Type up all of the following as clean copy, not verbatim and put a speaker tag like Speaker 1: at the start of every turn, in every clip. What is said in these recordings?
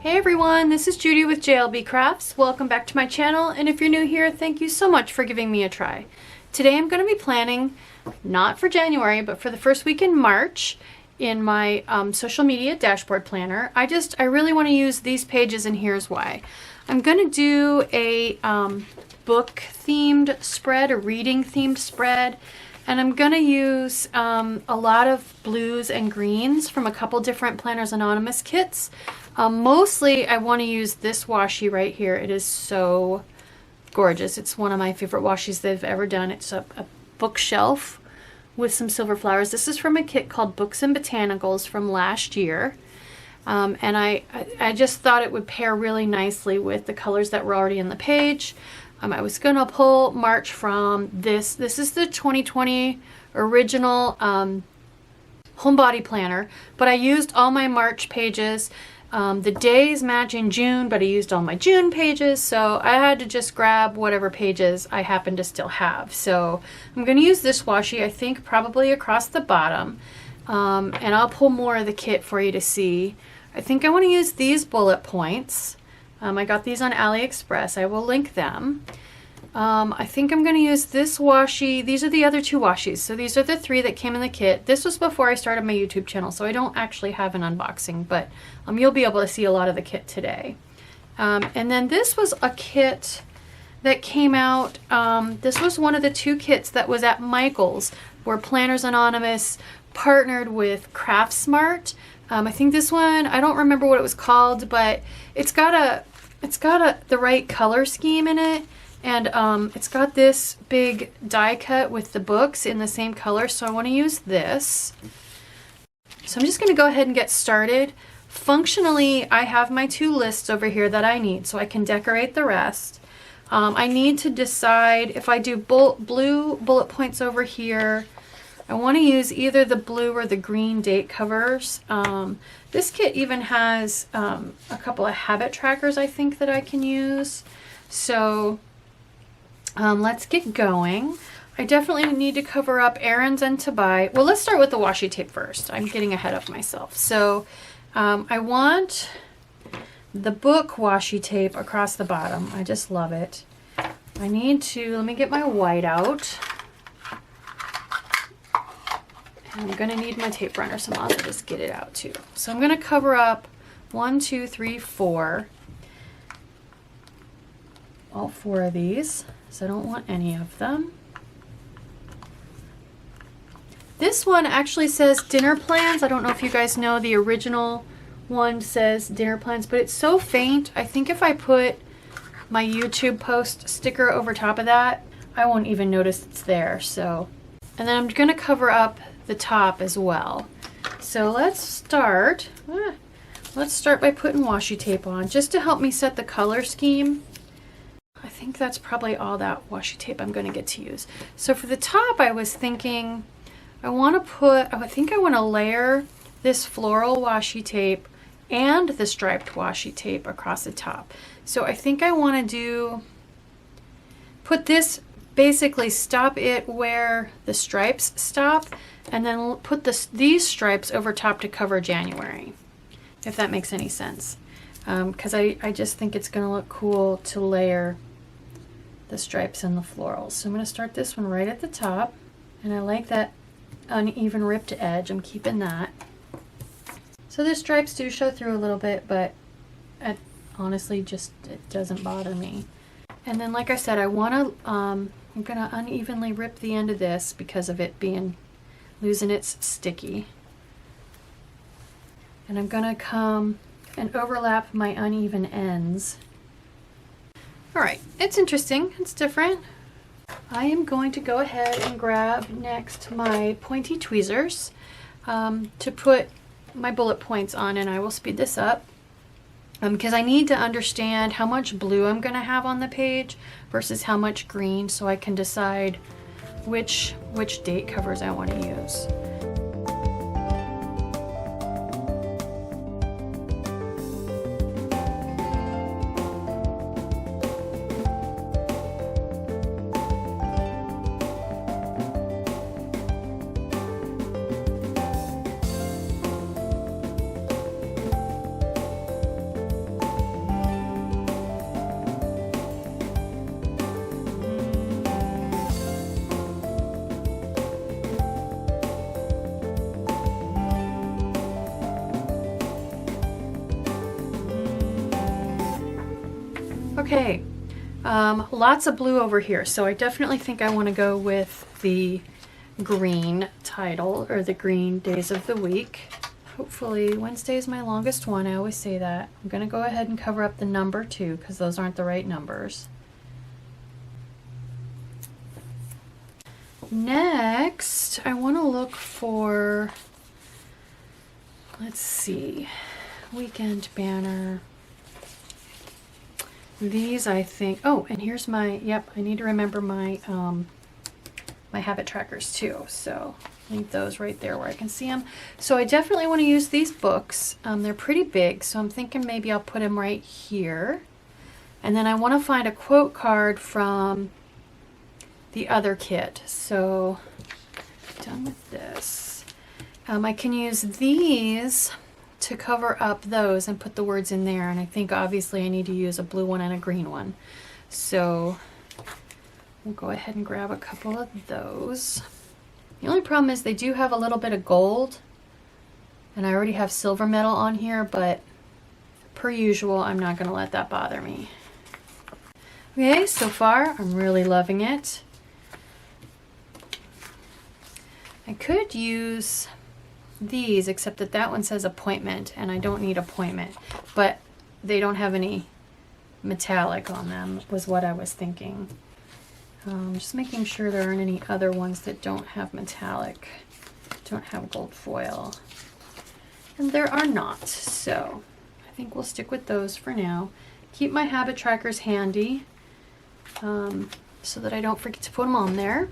Speaker 1: Hey everyone, this is Judy with JLBCrafts. Welcome back to my channel, and if you're new here, thank you so much for giving me a try. Today I'm going to be planning, not for January, but for the first week in March in my social media dashboard planner. I really want to use these pages, and here's why. I'm going to do a book themed spread, a reading themed spread, and I'm going to use a lot of blues and greens from a couple different Planners Anonymous kits. Mostly I want to use this washi right here. It is so gorgeous. It's one of my favorite washies they've ever done. It's a bookshelf with some silver flowers. This is from a kit called Books and Botanicals from last year. And I just thought it would pair really nicely with the colors that were already in the page. I was going to pull March from this. This is the 2020 original homebody planner, but I used all my March pages. The days match in June, but I used all my June pages, so I had to just grab whatever pages I happen to still have. So I'm going to use this washi, I think probably across the bottom, and I'll pull more of the kit for you to see. I think I want to use these bullet points. I got these on AliExpress. I will link them. I think I'm going to use this washi. These are the other two washis. So these are the three that came in the kit. This was before I started my YouTube channel, so I don't actually have an unboxing, but you'll be able to see a lot of the kit today. And then this was a kit that came out. This was one of the two kits that was at Michael's, where Planners Anonymous partnered with Craftsmart. I think this one, I don't remember what it was called, but it's got the right color scheme in it, and it's got this big die cut with the books in the same color, so I want to use this. So I'm just going to go ahead and get started. Functionally, I have my two lists over here that I need, so I can decorate the rest. I need to decide if I do blue bullet points over here. I want to use either the blue or the green date covers. This kit even has a couple of habit trackers I think that I can use. So let's get going. I definitely need to cover up errands and to buy. Well, let's start with the washi tape first. I'm getting ahead of myself. So I want the book washi tape across the bottom. I just love it. I need to, let me get my white out. I'm going to need my tape runner, so I'll just get it out too. So I'm going to cover up 1, 2, 3, 4. All 4 of these, so I don't want any of them. This one actually says dinner plans. I don't know if you guys know, the original one says dinner plans, but it's so faint. I think if I put my YouTube post sticker over top of that, I won't even notice it's there. So, and then I'm going to cover up the top as well. So let's start by putting washi tape on just to help me set the color scheme. I think that's probably all that washi tape I'm going to get to use. So for the top, I was thinking I want to layer this floral washi tape and the striped washi tape across the top. So I think I want to put this, basically stop it where the stripes stop, and then put these stripes over top to cover January, if that makes any sense. Because I just think it's going to look cool to layer the stripes and the florals. So I'm going to start this one right at the top, and I like that uneven ripped edge. I'm keeping that. So the stripes do show through a little bit, but honestly, it doesn't bother me. And then, like I said, I'm going to unevenly rip the end of this because of it losing its sticky. And I'm going to come and overlap my uneven ends. Alright, it's interesting, it's different. I am going to go ahead and grab next my pointy tweezers to put my bullet points on, and I will speed this up because I need to understand how much blue I'm going to have on the page versus how much green, so I can decide which date covers I want to use. Okay, lots of blue over here, so I definitely think I want to go with the green title, or the green days of the week. Hopefully Wednesday is my longest one. I always say that. I'm going to go ahead and cover up the number too, because those aren't the right numbers. Next, I want to look for, let's see, weekend banner. These, I think, oh, and here's my, yep, I need to remember my my habit trackers too, so leave those right there where I can see them. So I definitely want to use these books. They're pretty big, so I'm thinking maybe I'll put them right here. And then I want to find a quote card from the other kit. So done with this. I can use these to cover up those and put the words in there, and I think obviously I need to use a blue one and a green one. So we'll go ahead and grab a couple of those. The only problem is they do have a little bit of gold, and I already have silver metal on here, but per usual, I'm not going to let that bother me. Okay, so far I'm really loving it. I could use these, except that that one says appointment, and I don't need appointment, but they don't have any metallic on them, was what I was thinking. Just making sure there aren't any other ones that don't have metallic, don't have gold foil. And there are not, so I think we'll stick with those for now. Keep my habit trackers handy so that I don't forget to put them on there.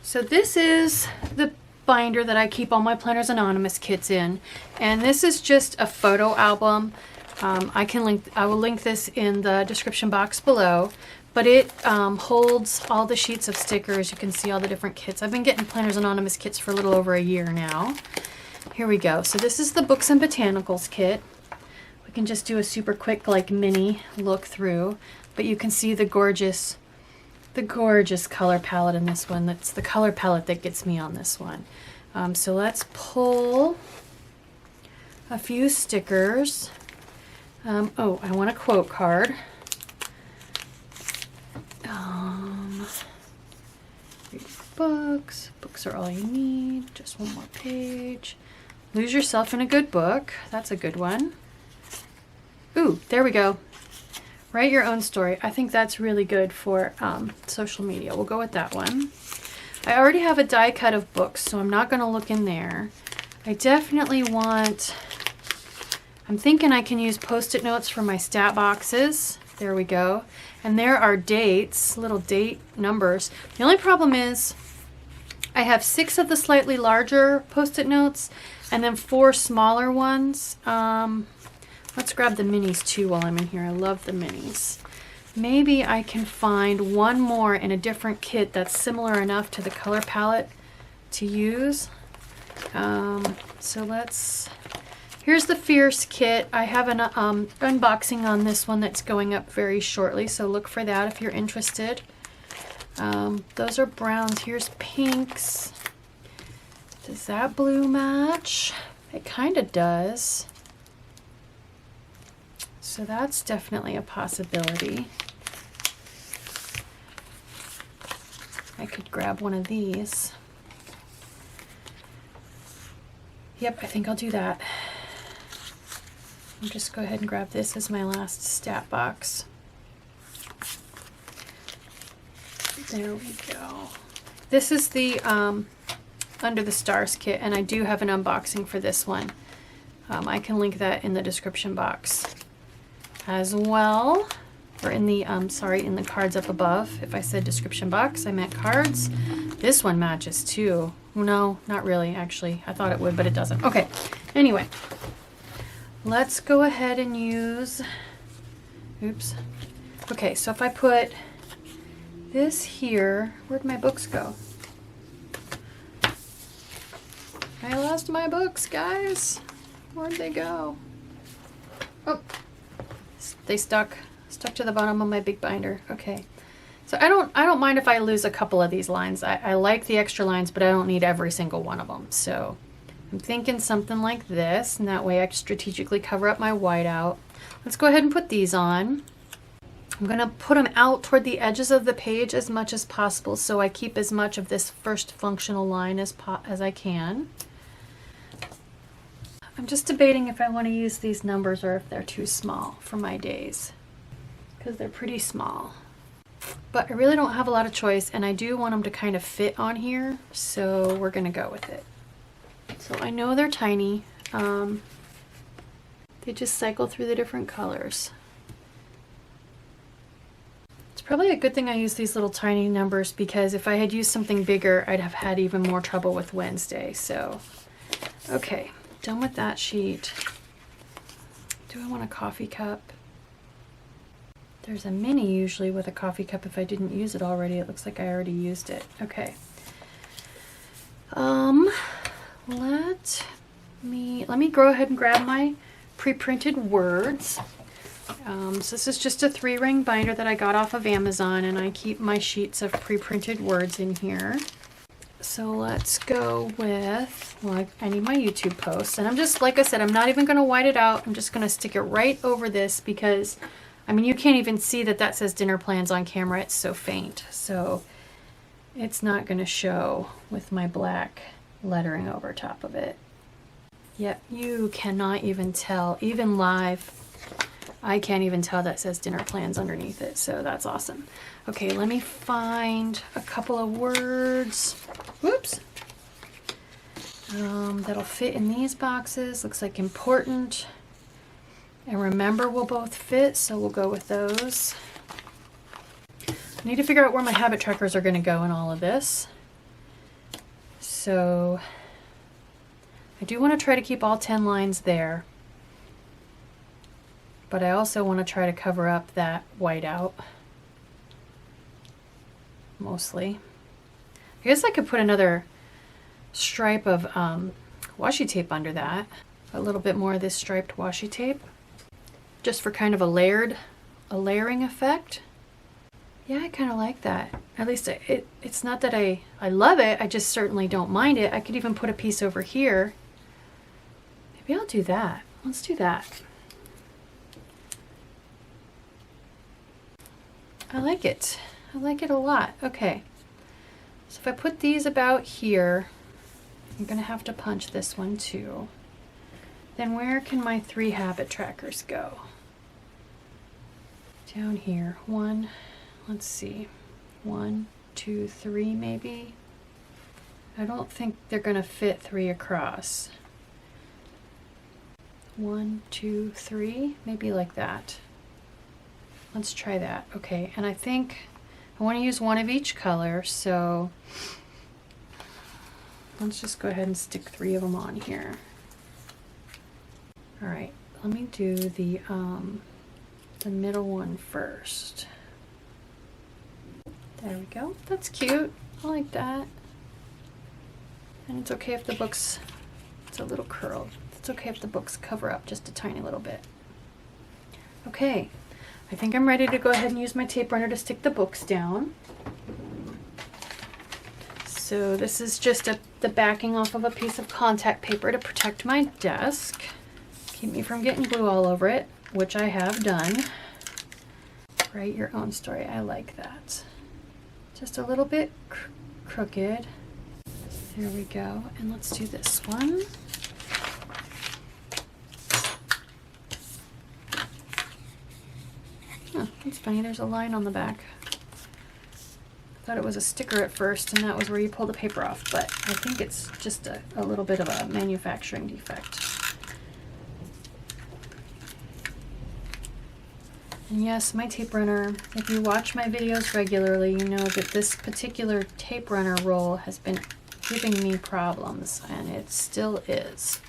Speaker 1: So this is the binder that I keep all my Planners Anonymous kits in, and this is just a photo album. I will link this in the description box below. But it holds all the sheets of stickers. You can see all the different kits. I've been getting Planners Anonymous kits for a little over a year now. Here we go. So this is the Books and Botanicals kit. We can just do a super quick, like, mini look through. But you can see the gorgeous color palette in this one. That's the color palette that gets me on this one. So let's pull a few stickers. Oh, I want a quote card. Read books. Books are all you need. Just one more page. Lose yourself in a good book. That's a good one. Ooh, there we go. Write your own story. I think that's really good for social media. We'll go with that one. I already have a die cut of books, so I'm not going to look in there. I definitely want, I'm thinking I can use Post-it notes for my stat boxes. There we go. And there are dates, little date numbers. The only problem is I have 6 of the slightly larger Post-it notes and then 4 smaller ones. Let's grab the minis too while I'm in here. I love the minis. Maybe I can find one more in a different kit that's similar enough to the color palette to use. So let's... Here's the Fierce kit. I have an unboxing on this one that's going up very shortly, so look for that if you're interested. Those are browns. Here's pinks. Does that blue match? It kind of does. So that's definitely a possibility. I could grab one of these. Yep, I think I'll do that. I'll just go ahead and grab this as my last stat box. There we go. This is the Under the Stars kit, and I do have an unboxing for this one. I can link that in the description box as well, or in the in the cards up above. If I said description box, I meant cards. This one matches too. No, not really, actually. I thought it would, but it doesn't. Okay, anyway. Let's go ahead and use, oops. Okay, so if I put this here, where'd my books go? I lost my books, guys. Where'd they go? Oh, they stuck to the bottom of my big binder. Okay, so I don't mind if I lose a couple of these lines. I like the extra lines, but I don't need every single one of them. So I'm thinking something like this, and that way I strategically cover up my whiteout. Let's go ahead and put these on. I'm going to put them out toward the edges of the page as much as possible so I keep as much of this first functional line as I can. I'm just debating if I want to use these numbers or if they're too small for my days, because they're pretty small. But I really don't have a lot of choice, and I do want them to kind of fit on here, so we're going to go with it. So I know they're tiny. They just cycle through the different colors. It's probably a good thing I use these little tiny numbers, because if I had used something bigger, I'd have had even more trouble with Wednesday. So, okay, done with that sheet. Do I want a coffee cup? There's a mini usually with a coffee cup if I didn't use it already. It looks like I already used it. Okay. Let me go ahead and grab my pre-printed words. So this is just a 3-ring binder that I got off of Amazon, and I keep my sheets of pre-printed words in here. So let's go with, well, I need my YouTube posts, and I'm just, like I said, I'm not even going to white it out. I'm just going to stick it right over this because, I mean, you can't even see that that says dinner plans on camera. It's so faint. So it's not going to show with my black lettering over top of it. Yep, you cannot even tell, even live, I can't even tell that says dinner plans underneath it, so that's awesome. Okay, let me find a couple of words, whoops, that'll fit in these boxes. Looks like important, and remember will both fit, so we'll go with those. I need to figure out where my habit trackers are going to go in all of this. So I do want to try to keep all 10 lines there, but I also want to try to cover up that whiteout mostly. I guess I could put another stripe of washi tape under that, a little bit more of this striped washi tape, just for kind of a layering effect. Yeah, I kind of like that. At least it's not that I love it, I just certainly don't mind it. I could even put a piece over here. Maybe I'll do that. Let's do that. I like it. I like it a lot. Okay. So if I put these about here, I'm going to have to punch this one too. Then where can my 3 habit trackers go? Down here. One, let's see. 1, 2, 3 maybe. I don't think they're going to fit 3 across. 1, 2, 3, maybe like that. Let's try that. Okay, and I think I want to use one of each color, so let's just go ahead and stick 3 of them on here. All right, let me do the middle one first. There we go. That's cute. I like that. And it's okay if the books, it's a little curled. It's okay if the books cover up just a tiny little bit. Okay, I think I'm ready to go ahead and use my tape runner to stick the books down. So this is just the backing off of a piece of contact paper to protect my desk. Keep me from getting glue all over it, which I have done. Write your own story. I like that. Just a little bit crooked. There we go. And let's do this one. Oh, that's funny. There's a line on the back. I thought it was a sticker at first, and that was where you pull the paper off, but I think it's just a little bit of a manufacturing defect. And yes, my tape runner, if you watch my videos regularly, you know that this particular tape runner roll has been giving me problems, and it still is.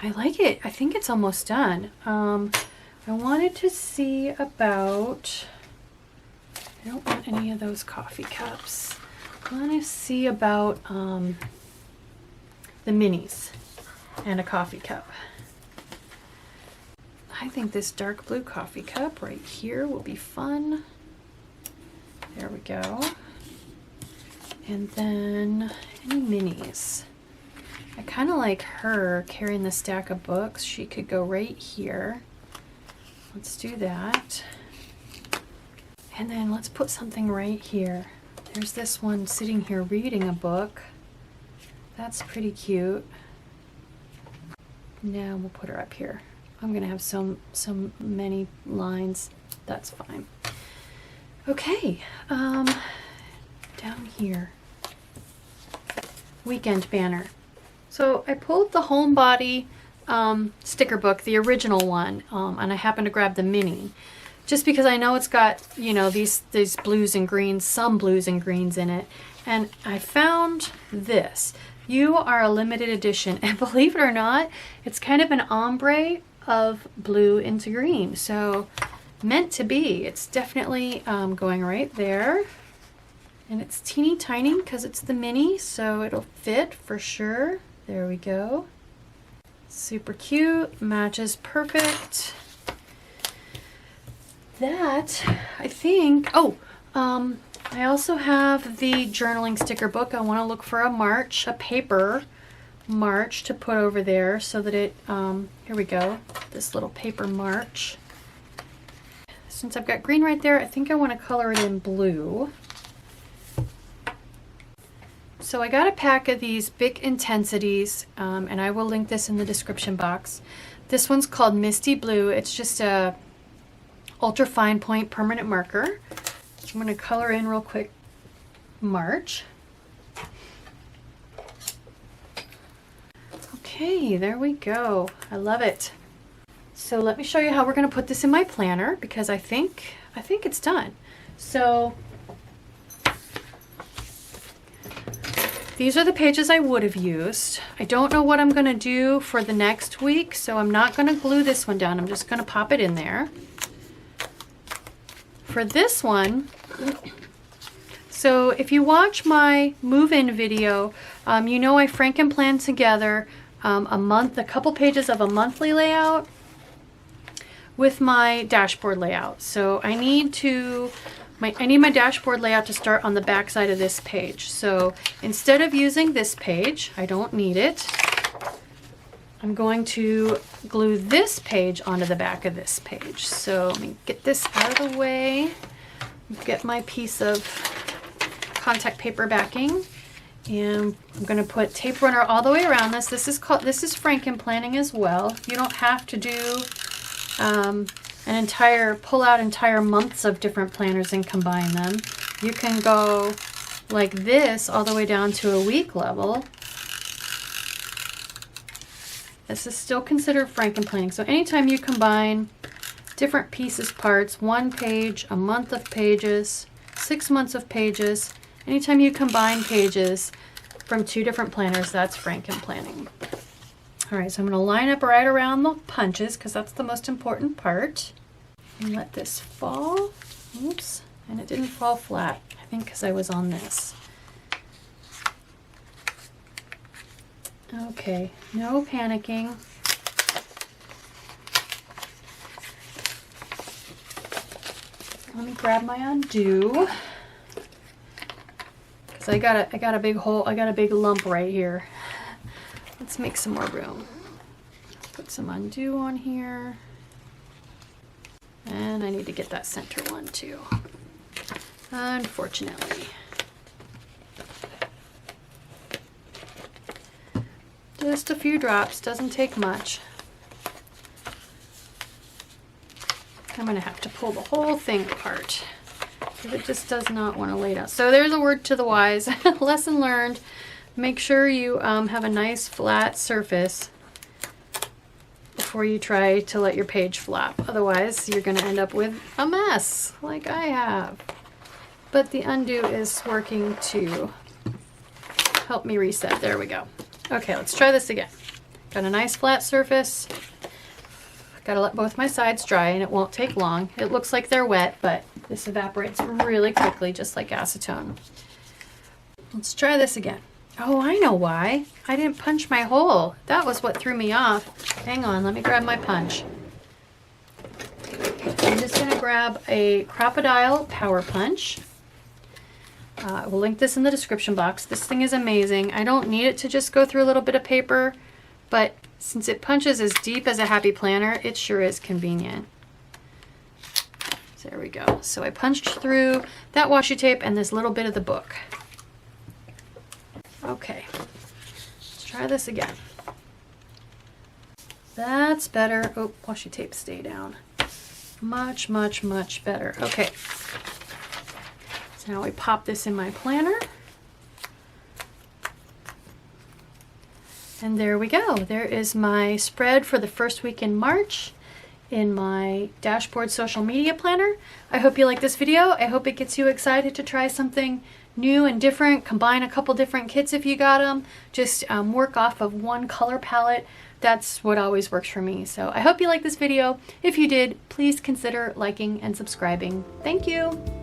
Speaker 1: I like it. I think it's almost done. I wanted to see about, I don't want any of those coffee cups. I want to see about the minis and a coffee cup. I think this dark blue coffee cup right here will be fun. There we go. And then any minis. I kind of like her carrying the stack of books. She could go right here. Let's do that. And then let's put something right here. There's this one sitting here reading a book. That's pretty cute. Now we'll put her up here. I'm gonna have so many lines. That's fine. Okay, down here. Weekend banner. So I pulled the Homebody sticker book, the original one, and I happened to grab the mini. Just because I know it's got, you know, these blues and greens, some blues and greens in it. And I found this. You are a limited edition. And believe it or not, it's kind of an ombre of blue into green. So meant to be. It's definitely going right there. And it's teeny tiny because it's the mini, so it'll fit for sure. There we go. Super cute. Matches perfect. That, I think, I also have the journaling sticker book. I want to look for a paper march to put over there so that it, here we go, this little paper march. Since I've got green right there, I think I want to color it in blue. So I got a pack of these Bic Intensities, and I will link this in the description box. This one's called Misty Blue. It's just a ultra fine point permanent marker. I'm going to color in real quick March. Okay, there we go. I love it. So let me show you how we're going to put this in my planner, because I think it's done. So these are the pages I would have used. I don't know what I'm going to do for the next week, so I'm not going to glue this one down. I'm just going to pop it in there. For this one, so if you watch my move-in video, you know I Franken-plan together a couple pages of a monthly layout with my dashboard layout. So I need my dashboard layout to start on the back side of this page. So instead of using this page, I don't need it, I'm going to glue this page onto the back of this page. So let me get this out of the way, get my piece of contact paper backing, and I'm going to put tape runner all the way around this. This is Franken-planning as well. You don't have to do pull out entire months of different planners and combine them. You can go like this all the way down to a week level. This is still considered Franken-planning. So anytime you combine different pieces, parts, 1 page, a month of pages, 6 months of pages, anytime you combine pages from 2 different planners, that's Franken-planning. All right, so I'm going to line up right around the punches because that's the most important part. And let this fall. Oops, and it didn't fall flat, I think because I was on this. Okay, no panicking. Let me grab my undo. Because I got a big hole, I got a big lump right here. Let's make some more room. Put some undo on here. And I need to get that center one too, unfortunately. Just a few drops, doesn't take much. I'm gonna have to pull the whole thing apart because it just does not want to lay down. So there's a word to the wise, lesson learned. Make sure you have a nice flat surface before you try to let your page flap. Otherwise, you're going to end up with a mess like I have. But the undo is working to help me reset. There we go. Okay, let's try this again. Got a nice flat surface. Got to let both my sides dry and it won't take long. It looks like they're wet, but this evaporates really quickly, just like acetone. Let's try this again. Oh, I know why. I didn't punch my hole. That was what threw me off. Hang on, let me grab my punch. I'm just going to grab a Crop-A-Dile power punch. I will link this in the description box. This thing is amazing. I don't need it to just go through a little bit of paper, but since it punches as deep as a Happy Planner, it sure is convenient. So there we go. So I punched through that washi tape and this little bit of the book. Okay, let's try this again. That's better. Oh, washi tape, stay down. Much, much, much better. Okay. So now we pop this in my planner. And there we go. There is my spread for the first week in March in my dashboard social media planner. I hope you like this video. I hope it gets you excited to try something new and different. Combine a couple different kits if you got them. Just work off of one color palette. That's what always works for me. So I hope you like this video. If you did, please consider liking and subscribing. Thank you.